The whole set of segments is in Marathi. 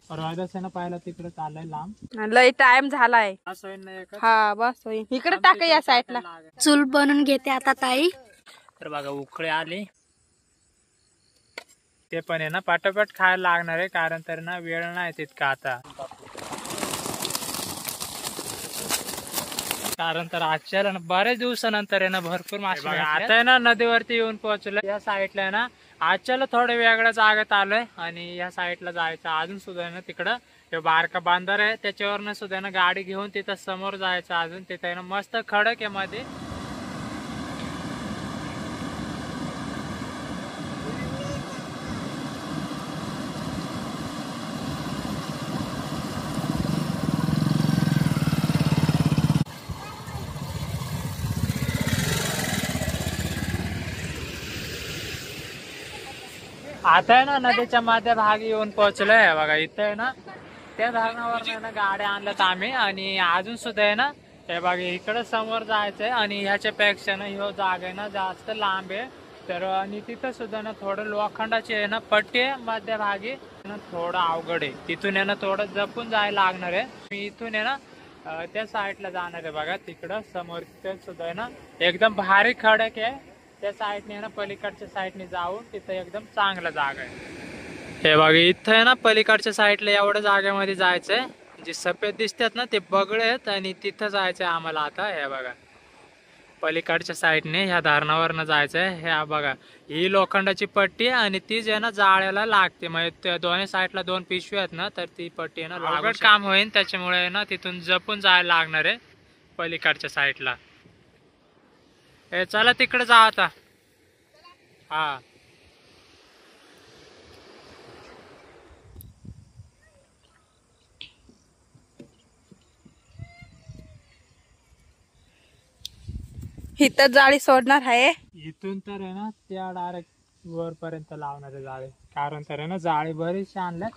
रोहिदास पाहिलं तिकडे चाललंय लांब, लय टाइम झालाय. बस होईल ना एकच. हा बस होईल. इकडे टाका या साईडला. चूल बनवून घेते आता ताई. तर बघा उकळी आली, ते पण आहे ना पटापट खायला लागणार आहे, कारण तर ना वेळ नाही तितका आता. कारण तर आजच्या बऱ्याच दिवसानंतर आहे ना भरपूर मासे. आता आहे ना नदीवरती येऊन पोहोचलो. या साईडला आहे ना आजच्याला थोडं वेगळ्या जागेत आलोय, आणि या साईडला जायचं अजून सुद्धा आहे ना तिकडं हे बारका बांधार आहे, त्याच्यावरनं सुद्धा ना गाडी घेऊन तिथं समोर जायचं. अजून तिथं आहे ना मस्त खडक आहे मध्ये. आता आहे ना नदीच्या मध्यभागी येऊन पोहोचलोय. बघा इथं आहे ना त्या धरणावर ना गाड्या आणल्यात आम्ही, आणि अजून सुद्धा आहे ना हे बघा इकडे समोर जायचंय, आणि ह्याच्यापेक्षा ना ह्यो जागा आहे ना जास्त लांब आहे. तर आणि तिथं सुद्धा ना थोडं लोखंडाची आहे ना पट्टी आहे मध्यभागी, थोडं अवघड आहे. तिथून आहे ना थोडं जपून जायला लागणार आहे. मी इथून आहे ना त्या साईडला जाणार आहे. बघा तिकडं समोर तिथे सुद्धा आहे ना एकदम भारी खडक आहे. त्या साईडने ना पलीकडच्या साईडने जाऊन तिथं एकदम चांगला जागा आहे. हे बघा इथं आहे ना पलीकडच्या साईडला एवढ्या जागेमध्ये जायचंय. जे सफेद दिसतात ना ते बगळे आहेत, आणि तिथं जायचंय आम्हाला आता. हे बघा पलीकडच्या साईडने ह्या धरणावरनं जायचंय. हे बघा ही लोखंडाची पट्टी आहे, आणि ती जे ना जाळ्याला लागते. म्हणजे त्या दोन्ही साईडला दोन पिशव्या आहेत ना, तर ती पट्टी आहे ना अवघड काम होईल. त्याच्यामुळे ना तिथून जपून जायला लागणार आहे पलीकडच्या साईडला. हे चला तिकडे जा आता. हा इथं जाळी सोडणार आहे. इथून तर आहे ना त्या डायरेक्ट वर पर्यंत लावणार आहे जाळी. कारण तर आहे ना जाळी बरीचशी आणल्यात,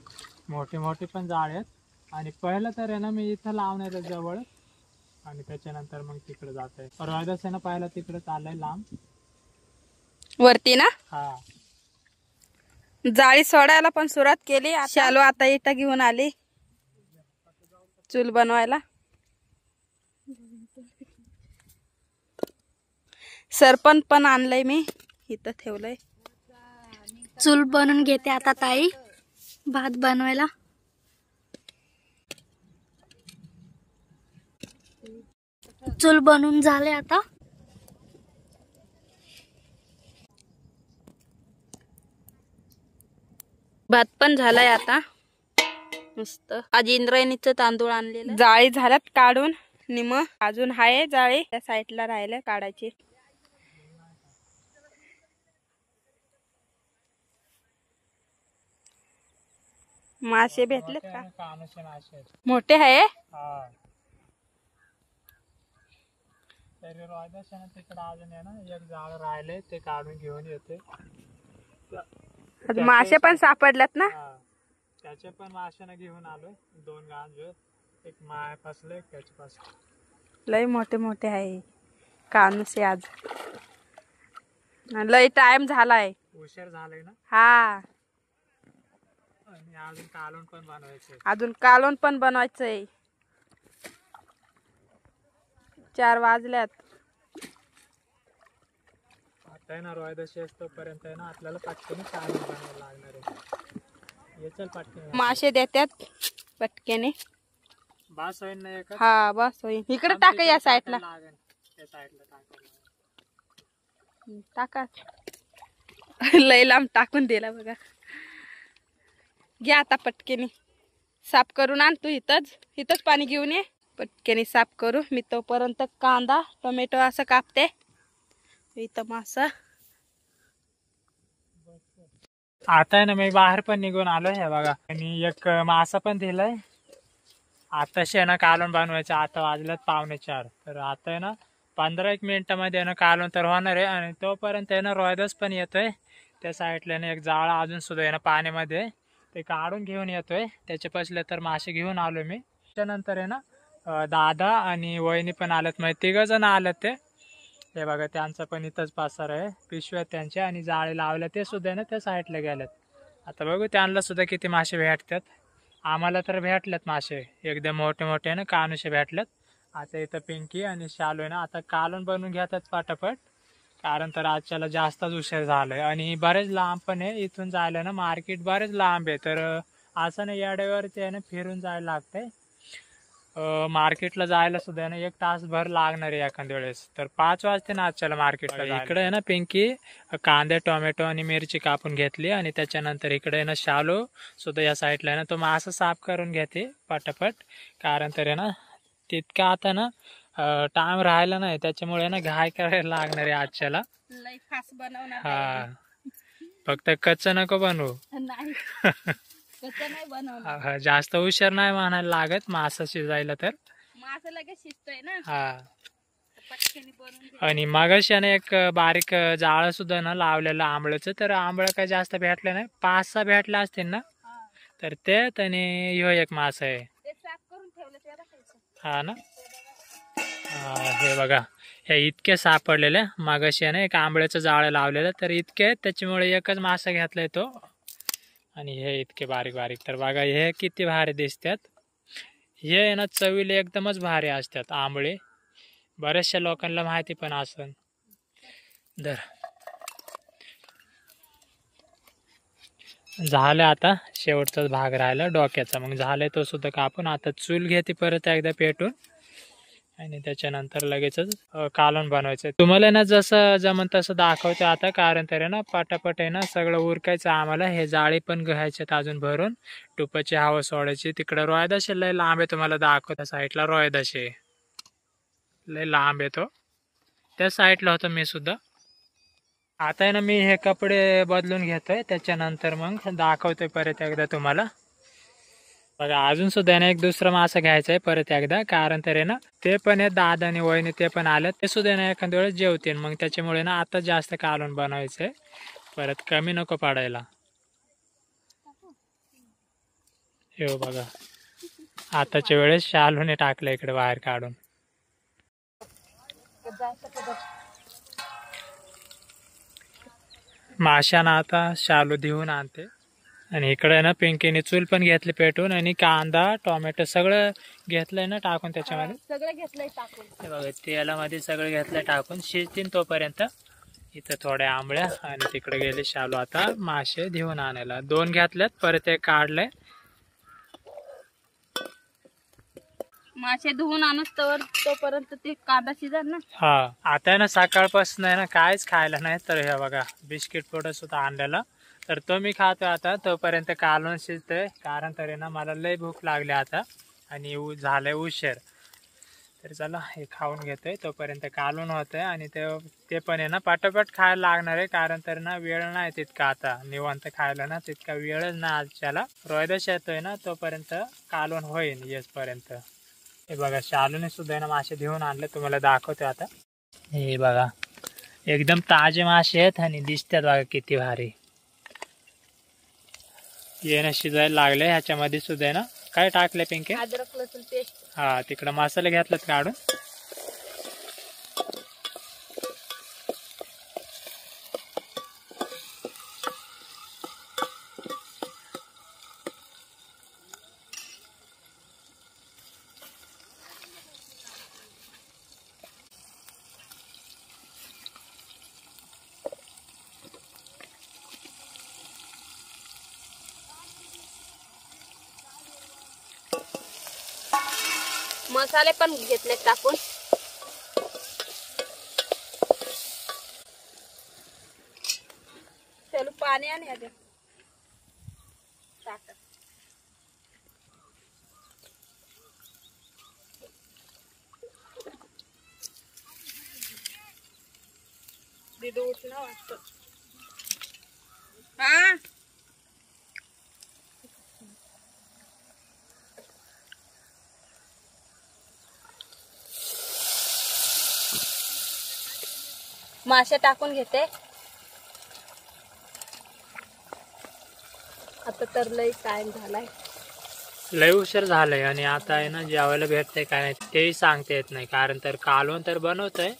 मोठी मोठी पण जाळी आहेत. आणि पहिलं तर आहे ना मी इथं लावणार आहे जवळ, आणि त्याच्यानंतर मग तिकडे जात आहे. रोहिदास आहे ना पाहिलं तिकडे चाललंय लांब वरती ना. हा जाळी सोडायला पण सुरुवात केली. शालू आता इटा घेऊन आली चूल बनवायला. सरपण पण आणलंय मी, इथं ठेवलंय. चूल बनवून घेते आता ताई भात बनवायला. चूल बनवून झाले आता. भात पण झालाय आता मस्त. आज इंद्रायणीचं तांदूळ आणलेलं. जाळी झाल्यात काढून निम, अजून हाय जाळी त्या साईडला राहिले काढायची. मासे भेटलेत का? कानूचे मासे आहेत. मोठे आहे. हा तरी रोहिदास आहे ना तिकडे अजून आहे ना एक जाळ राहिले, ते काढून घेऊन येते. मासे पण सापडल्यात ना. त्याचे पण माशाने घेऊन आलोय. दोन गांज, एक माया पासलं एक त्याच्या पासून. लय मोठे मोठे आहे कानुसे. आज लय टाइम झालाय, उशीर झालाय ना. हा आणि अजून कालवण पण बनवायचंय. अजून कालवण पण बनवायचंय. 4 वाजल्यात. आता आहे ना रोहिदास तोपर्यंत आहे ना आपल्याला पटकन कालवण बनवायला लागणार आहे. ये चल पटकन. मासे देतात पटकेने. बास होईल ना एक. हा बस होईल. इकडे टाका या साईडला. टाका. लय लांब टाकून दिला बघा. घ्या आता पटकेने साफ करून आण. तू इथंच पाणी घेऊन ये. पटकेने साफ करू. मी तोपर्यंत कांदा टोमॅटो असं कापते. इथं मासा. आता आहे ना मी बाहेर पण निघून आलोय. हे बघा, आणि एक मासा पण दिलाय. आताशी आहे ना कालवण बनवायचं. आता वाजल्यात 3:45. तर आता आहे ना 15-1 मिनिटामध्ये ना कालवण तर होणार आहे. आणि तोपर्यंत आहे ना रोहिदास पण येतोय. त्या साईडला ना एक जाळा अजून सुद्धा आहे ना पाण्यामध्ये, ते काढून घेऊन येतोय. त्याच्या पसले तर मासे घेऊन आलो मी. त्यानंतर आहे ना दादा आणि वहिनी पण आलेत, म्हणजे 3 जण आलेत ते. हे बघा त्यांचा पण इथंच पासार आहे, पिशव्या त्यांच्या, आणि जाळे लावल्या ते सुद्धा ना त्या साईडला गेल्यात. आता बघू त्यांना सुद्धा किती मासे भेटतात. आम्हाला तर भेटलेत मासे एकदम मोठे मोठे ना कानुशे भेटलेत. आता इथं पिंकी आणि शालू आहे ना आता कालवण बनवून घेतात पटापट, कारण तर आजच्याला जास्तच उशीर झालाय आणि बरेच लांब पण आहे. इथून जायला ना मार्केट बरेच लांब आहे, तर असं ना येड्यावरती आहे ना फिरून जायला लागतंय. मार्केटला जायला सुद्धा ना 1 तासभर लागणार आहे एखाद्या वेळेस. तर 5 वाजते ना आजच्याला मार्केटला. इकडे आहे ना पिंकी कांदे टोमॅटो आणि मिरची कापून घेतली आणि त्याच्यानंतर इकडे आहे ना शालू सुद्धा या साईडला आहे ना तो मासा साफ करून घेते पटापट, कारण तर आहे ना तितका आता ना टाइम राहिला नाही, त्याच्यामुळे ना घाई करायला लागणार आहे आजच्याला. लय फास्ट बनवणार हा, फक्त कच्चं नको बनवू. नाही कसं नाही बनवणार. हा, जास्त हुशार नाही म्हणायला लागत मासा शिजायला तर. माझं लगेच शिजतंय ना, हा, पटकन बनवून घे. आणि मगाशी ना एक बारीक जाळं सुद्धा ना लावलेलं आंबळ्याचं, तर आंबळं काय जास्त भेटलं नाही, 5-6 भेटले असतील ना. हा. तर त्यात आणि ह्यो एक मासा आहे. ते साफ करून ठेवलं ते बघायचं. हा ना, हे बघा हे इतके सापडलेले. मगाशी आहे ना एक आंबळ्याचं जाळं लावलेलं, तर इतके त्याच्यामुळे एकच मासा घेतलाय तो. आणि हे इतके बारीक बारीक, तर बघा हे किती भारी दिसतात. हे आहे ना चवीला एकदमच भारी असतात आंबळे. बऱ्याचशा लोकांना माहिती पण असन. धर, झालं आता शेवटचाच भाग राहिला डोक्याचा, मग झालंय तो सुद्धा कापून. आता चूल घेते परत एकदा पेटून आणि त्याच्यानंतर लगेचच कालवण बनवायचं. तुम्हाला ना जसं जमन तसं दाखवतो आता, कारण तर आहे ना पटापट आहे ना सगळं उरकायचं आम्हाला. हे जाळी पण घ्यायच्यात अजून भरून, टुपाची हवा सोडायची. तिकडं रोयदाशे लय लांब आहे, तुम्हाला दाखवता साईडला रोयदाशे लय लांब येतो, त्या साईडला होतो मी सुद्धा. आता आहे ना मी हे कपडे बदलून घेतोय, त्याच्यानंतर मग दाखवतोय परत एकदा तुम्हाला. बघा अजून सुद्धा ना एक दुसरा मासा घ्यायचा आहे परत एकदा, कारण तर आहे ना ते पण आहे दादा आणि वहिनी ते पण आले, ते सुद्धा ना एखाद्या वेळेस जेवतील. मग त्याच्यामुळे ना आता जास्त कालवण बनवायचंय, परत कमी नको पडायला. हे बघा आताच्या वेळेस शालूने टाकलं इकडे बाहेर काढून. माशाना आता शालू देऊन आणते. आणि इकडे ना पिंकीने चूल पण घेतली पेटून, आणि कांदा टोमॅटो सगळं घेतलंय ना टाकून त्याच्यामध्ये. सगळं घेतलंय टाकून. हे बघा तेलामध्ये सगळं घेतलंय टाकून, शिजतील तोपर्यंत. इथं थोड्या आंबळ्या आणि तिकडे गेले शालू आता मासे घेऊन आणायला. 2 घेतल्यात, परत एक काढलंय. मासे धुवून आणत तोपर्यंत ते कांदा शिजत ना. हा, आता ना सकाळपासून आहे ना काहीच खायला नाही, तर हे बघा बिस्किट पुडा सुद्धा आणलेला, तर तो मी खातोय आता. तोपर्यंत कालवण शिजतंय, कारण तर आहे ना मला लय भूक लागली आता आणि झालंय उशीर. तर चला हे खाऊन घेतोय तोपर्यंत कालवण होतंय. आणि ते पण आहे ना पटापट खायला लागणार आहे, कारण तर ना वेळ नाही तितका आता निवांत खायला ना, तितका वेळच नाही आजच्याला. रोयदाश येतोय ना तोपर्यंत कालवण होईल येसपर्यंत. हे बघा शालूने सुद्धा ना मासे घेऊन आणले, तुम्हाला दाखवतो आता. हे बघा एकदम ताजे मासे आहेत आणि दिसतात बघा किती भारी. येणं शिजायला लागले. ह्याच्यामध्ये सुद्धा आहे ना काय टाकले पिंके? अद्रक लसूण पेस्ट. हा, तिकडं मसाले घेतलेत काढून. मसाले पण घेतले टाकून. चलो पाणी आणि आधी टाका. दीदी उठला वाटतं. हा, मासे टाकून घेते आता. तर लई टाइम झालाय, लय उशीर झालाय. आणि आता आहे ना जेवायला भेटतंय काय नाही तेही सांगता येत नाही, कारण तर कालवण तर बनवतंय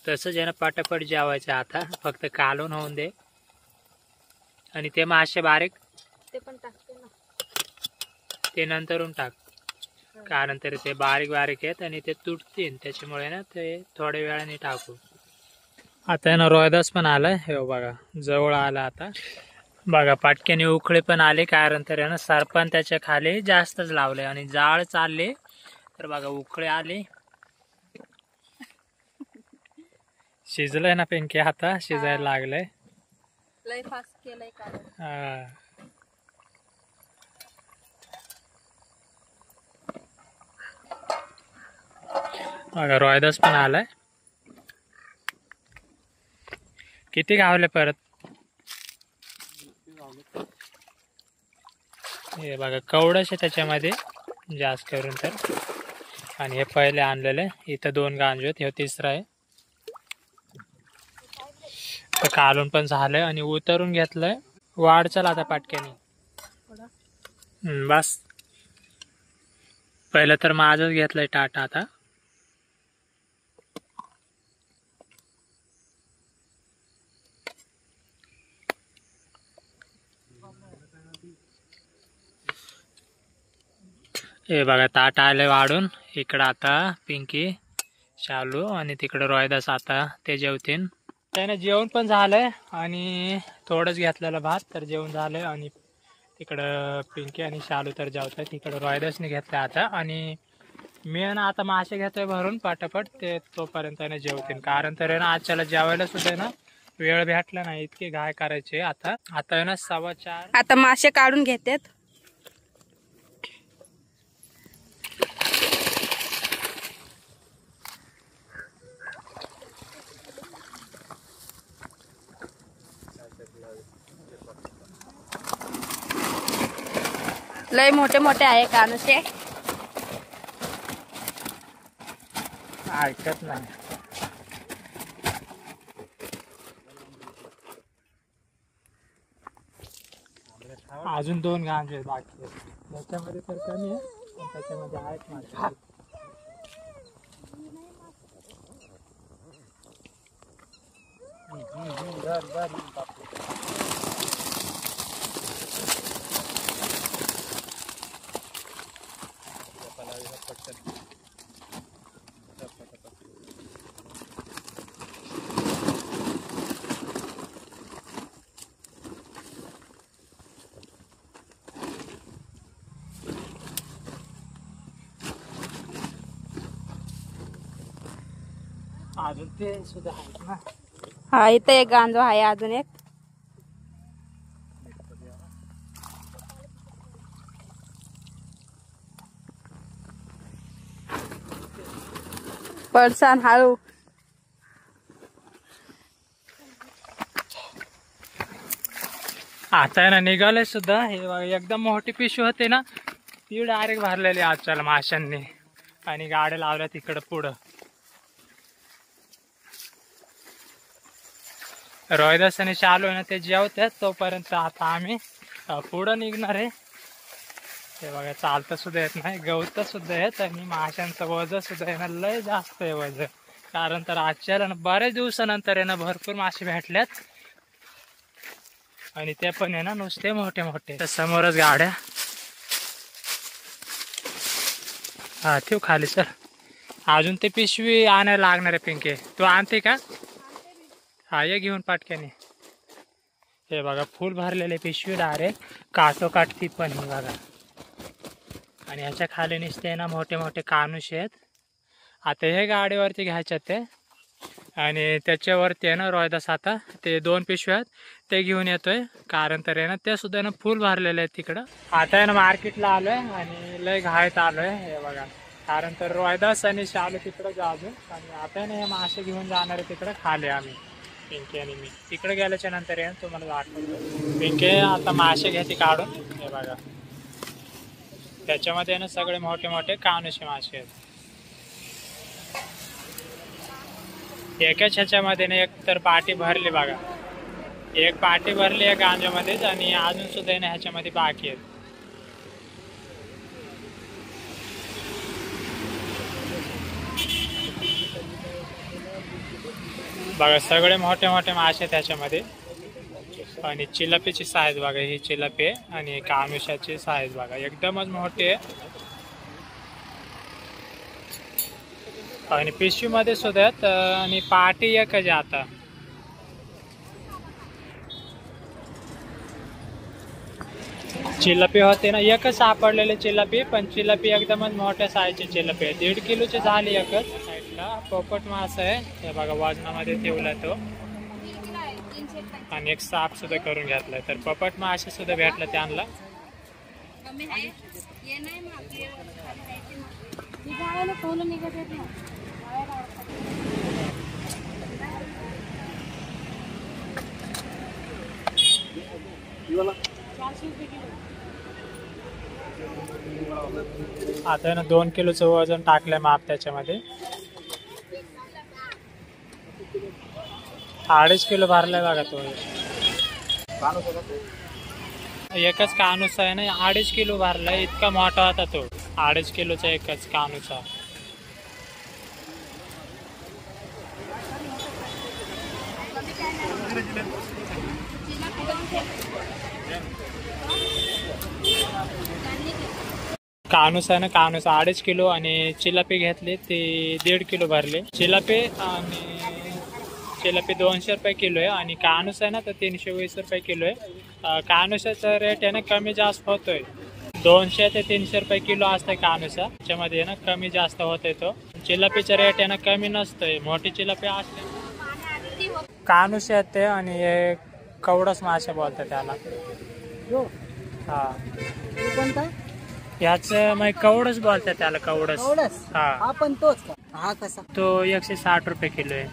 तसंच आहे ना पटापट जेवायचं आता, फक्त कालवण होऊन दे. आणि ते मासे बारीक ते पण टाकते ना. ते नंतरून टाक, कारण तरी ते बारीक बारीक आहेत आणि ते तुटतील, त्याच्यामुळे ना ते थोड्या वेळाने टाकू. आता ना रोहिदास पण आलाय, हे बघा जवळ आला आता. बघा पाटक्याने उखळे पण आले, कारण तर ना सरपण त्याच्या खाली जास्तच लावले आणि जाळ चालले, तर बघा उखळे आले. शिजलंय ना पिंकी, आता शिजायला लागलंय. लय फास्ट केलंय का. हा. बघा रोहिदास पण आलाय. किती गावले परत. हे बघा कवडच आहे त्याच्यामध्ये जास्त करून तर. आणि हे पहिले आणलेले, इथं 2 गांजे आहेत, हे तिसरा आहे. तर कालून पण झालंय आणि उतरून घेतलंय. वाढ चल आता पाटक्याने. बस पहिलं तर माझंच घेतलंय टाटा. आता हे बघा ताट आले वाढून. इकडं आता पिंकी, शालू आणि तिकडं रोहिदास आता ते जेवतील. त्याने जेवण पण झालंय आणि थोडंच घेतलेलं भात, तर जेवण झालंय. आणि तिकडं पिंकी आणि शालू तर जेवतात. तिकडं रोहिदासने घेतलं आता. आणि मी ना आता मासे घेतोय भरून पटापट, ते तोपर्यंत जेवतील. कारण तर ना आजच्याला जेवायला सुद्धा ना वेळ भेटला नाही, इतके घाय करायचे. आता आहे ना 4:15. आता मासे काढून घेतात. लय मोठे मोठे आहे कानुसे. ऐकत नाही. अजून 2 गांजे बाकी आहेत. त्याच्यामध्ये तर कमी आहे, पण त्याच्यामध्ये आहेत मासे. अजून ते सुद्धा आहेत ना. हा इथं एक गांजो आहे, अजून एक. पडसान हळू. आता आहे ना निघाले सुद्धा. हे बघा एकदम मोठी पिशवी होते ना, ती डायरेक्ट भरलेली आजच्याला माशांनी. आणि गाड्या लावल्या तिकडं पुढं. रोहिदास आणि शालू आहे ना ते जेवतात, तोपर्यंत आता आम्ही पुढं निघणार आहे. हे बघा चालतं सुद्धा येत नाही, गवत सुद्धा येत. आणि माशांचं वजन सुद्धा आहे ना लय जास्त आहे वजन. कारण तर आजच्याला ना बऱ्याच दिवसानंतर आहे ना भरपूर मासे भेटल्यात. आणि ते पण आहे ना नुसते मोठे मोठे. तर समोरच गाड्या. हा ठेव खाली सर. अजून ते पिशवी आणायला लागणार आहे पिंके, तू आणते का? हा ये घेऊन पाटक्याने. हे बघा फुल भरलेले पिशवी डायरेक्ट काठोकाठ ती पण ही बघा. आणि ह्याच्या खाली नुसते ना मोठे मोठे कानुशे आहेत. आता हे गाडीवरती घ्यायचे ते. आणि त्याच्यावरती आहे ना रोहिदास आता ते 2 पिशव्या आहेत ते घेऊन येतोय. कारण तर आहे ना ते सुद्धा ना फुल भरलेले आहेत तिकडं. आता आहे ना मार्केटला आलोय आणि लय घाईत आलोय. हे बघा कारण तर रोहिदास आणि शालू तिकडं जाऊ. आणि आता ना हे मासे घेऊन जाणार आहे तिकडं खाली. आम्ही पिंकी आणि मी तिकडे गेल्याच्या नंतर आहे तुम्हाला दाखवतो. पिंकी आता मासे घेते काढून. हे बघा त्याच्यामध्ये ना सगळे मोठे मोठे कानुशे मासे आहेत. एकाच ह्याच्यामध्ये ना एक तर पाटी भरली बघा. एक पाटी भरली या गांजामध्येच. आणि अजून सुद्धा ना ह्याच्यामध्ये बाकी आहेत. बघा सगळे मोठे मोठे मासे त्याच्यामध्ये. आणि चिलापीची साईज बघा, ही चिलापी आहे आणि कानुशाची साईज बघा एकदमच मोठी आहे. आणि पिशवीमध्ये सुद्धा आहेत आणि पाटी एकच आहे आता. चिलापी होते ना एकच सापडलेले चिलापी, पण चिलापी एकदमच मोठ्या साईजची चिलापी आहे. 1.5 किलोची झाली एकच. साईडला पोपट मासा आहे हे बघा, वजनामध्ये ठेवला तो. आणि एक साप सुद्धा करून घेतलाय. तर पोपट मासे सुद्धा भेटला त्यांना. आता ना 2 किलोचं वजन टाकलंय माप त्याच्यामध्ये. 2.5 किलो भरलाय बघा तो. एकच कानुसा आहे ना 2.5 किलो भरलाय. इतका मोठा होता तो. 2.5 किलोचा एकच कानुसा. कानुस आहे ना कानुस 2.5 किलो आणि चिलापी घेतली ती 1.5 किलो भरली. चिलापी 200 रुपये किलो आहे आणि कानुस आहे ना तर 320 रुपये किलो आहे. कानुसाचा रेट आहे ना कमी जास्त होतोय. 200 ते 300 रुपये किलो असतंय कानुसा. त्याच्यामध्ये ना कमी जास्त होतोय तो. चिलापीचा रेट आहे ना कमी नसतोय. मोठी चिलापी असते. कानुस येते आणि हे कवडस मासे बोलतात त्याला. हा याच मग कवडस बोलतात त्याला. कवडस हा पण तोच का? हा कसा? तो 160 रुपये किलो आहे.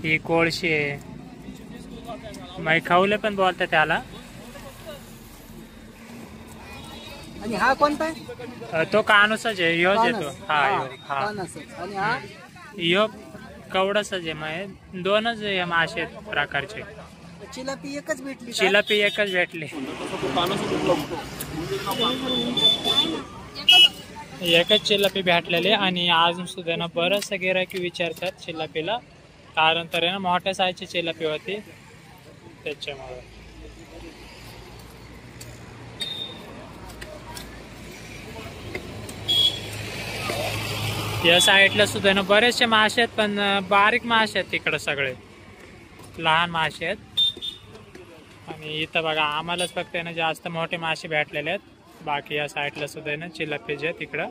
ही कोळशी आहे. मग खवले पण बोलतात त्याला. आणि हा कोणता आहे? तो कानुसच आहे. ह्योच येतो. हा हा आणि हा ह्यो कवडसच आहे. मग दोनच हे मासे प्रकारचे. चिलापी एकच भेटली? चिलापी एकच भेटली. एकच चिलापी भेटलेली आणि अजून सुद्धा ना बरंचसं गिरायकी विचारतात चिलापीला. कारण तर ना मोठ्या साईजची चिलापी होती त्याच्यामुळे. या साईडला सुद्धा ना बरेचसे मासे आहेत, पण बारीक मासे आहेत तिकडे सगळे. लहान मासे आहेत. आणि इथं बघा आम्हालाच फक्त ना जास्त मोठे मासे भेटलेले आहेत. बाकी या साईडला सुद्धा ना चिलापी जे तिकडं.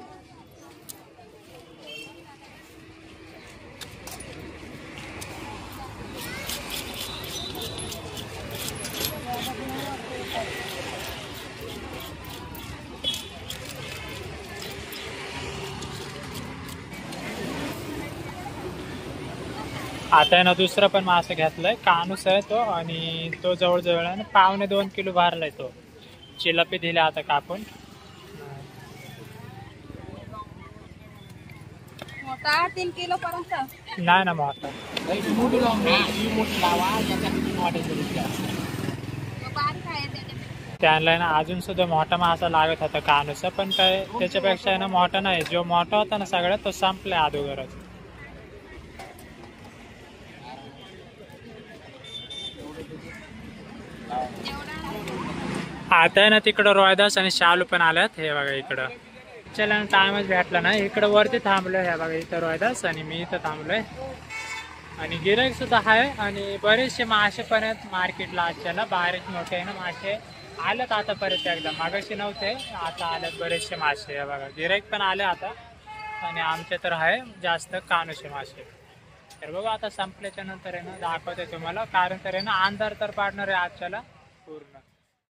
आता आहे ना दुसरा पण मासा घेतलाय. कानुस आहे तो आणि तो जवळजवळ आहे ना 1.25 किलो भरलाय तो. चिलापी दिले आता कापून. मोठा 3 किलो पर्यंत नाही ना मोठा. त्यांना ना अजून सुद्धा मोठा मासा लागत होता कानुसा, पण काय त्याच्यापेक्षा आहे ना मोठा नाही. जो मोठा होता ना सगळ्यात तो संपलाय अगोदरच. आता आहे ना तिकडं रोहिदास आणि शालू पण आल्यात. हे बघा इकडं. चला टाइमच भेटला नाही. इकडं वरती थांबलोय. हे बघा इथं रोहिदास आणि मी इथं थांबलोय. आणि गिराईक सुद्धा आहे आणि बरेचसे मासे पण आहेत मार्केटला. आजच्याला बारीक मोठे आहे ना मासे आल्यात आता परत एकदा. मागाशी नव्हते, आता आल्यात बरेचसे मासे. हे बघा गिराईक पण आले आता. आणि आमचे तर आहे जास्त कानुसे मासे. तर बघा आता संपल्याच्या नंतर आहे ना दाखवते तुम्हाला. कारण तर आहे ना अंधार तर पाडणार आहे आजच्याला पूर्ण.